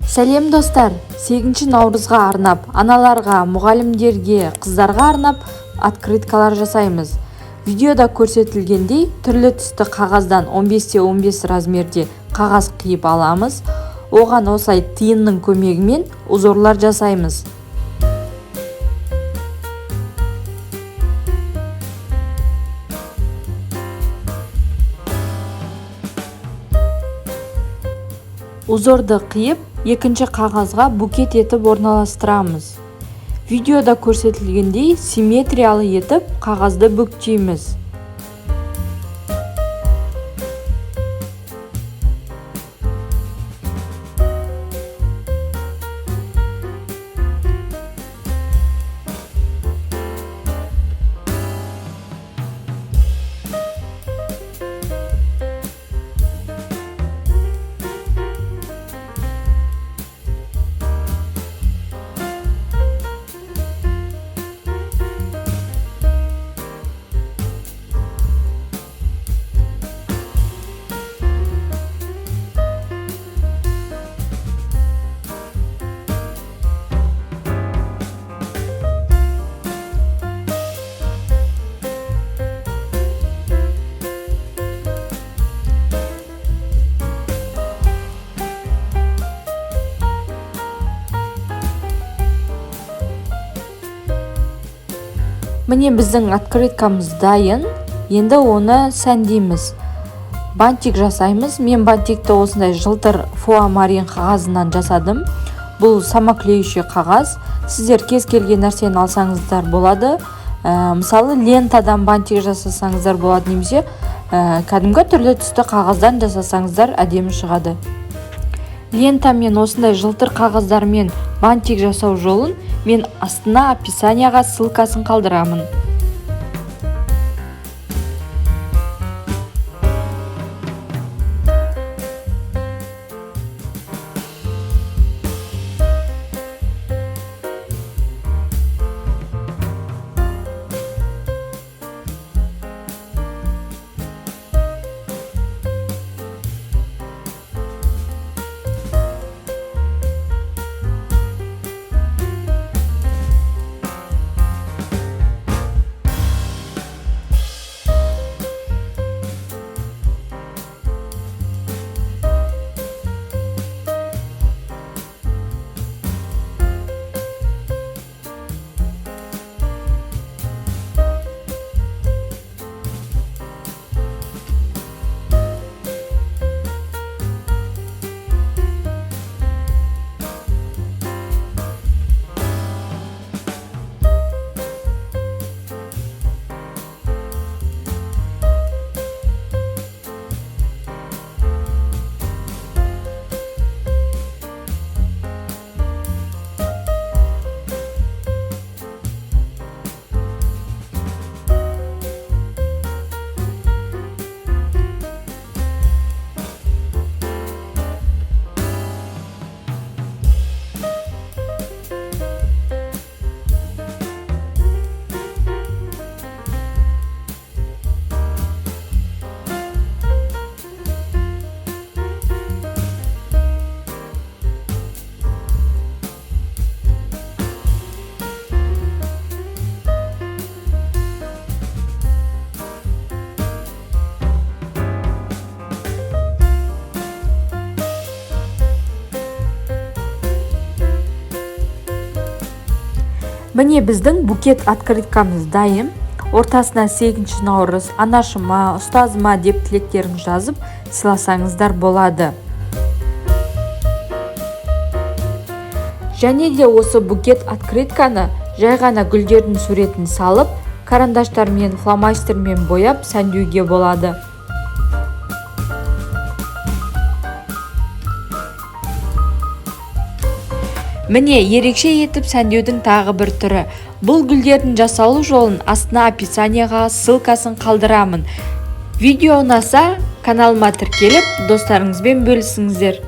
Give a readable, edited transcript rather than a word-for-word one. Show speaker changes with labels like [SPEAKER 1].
[SPEAKER 1] Сәлем достар, 8 наурызға арнап, аналарға, мұғалімдерге, қыздарға арнап открыткалар жасаймыз. Видеода көрсетілгендей, түрлі түсті қағаздан 15-15 размерде қағаз қиып аламыз. Оған осылай тиынның көмегімен узорлар жасаймыз. Узорды қиып, екінші қағазға букет етіп орналастырамыз. Видеода көрсетілгендей симметриялы етіп қағазды бүктейміз. Міне біздің открыткамыз дайын, енді оны сәндейміз. Бантик жасаймыз. Мен бантикті осындай жылтыр фуамарин қағазынан жасадым. Бұл самоклеющий қағаз. Сіздер кез келген нәрсені алсаңыздар болады. Мысалы лентадан бантик жасасаңыздар болады, немесе кәдімгі түрлі түсті қағаздан жасасаңыздар әдемі шығады. Лентамен осындай жылтыр қағаздармен бантик жасау жолын мен астына описанияға ссылкасын қалдырамын. Міне біздің букет открыткамыз дайын. Ортасына 8 наурыз, анашыма, ұстазыма деп тілектерін жазып сыйласаңыздар болады. Және де осы букет открытканы жай ғана гүлдердің суретін салып, карандаштармен, фломастермен бояп сәндеуге болады. Міне ерекше етіп сәндеудің тағы бір түрі. Бұл гүлдердің жасалу жолын астына описанияға ссылкасын қалдырамын. Видео ұнаса, каналыма тіркеліп, достарыңызбен бөлісіңіздер.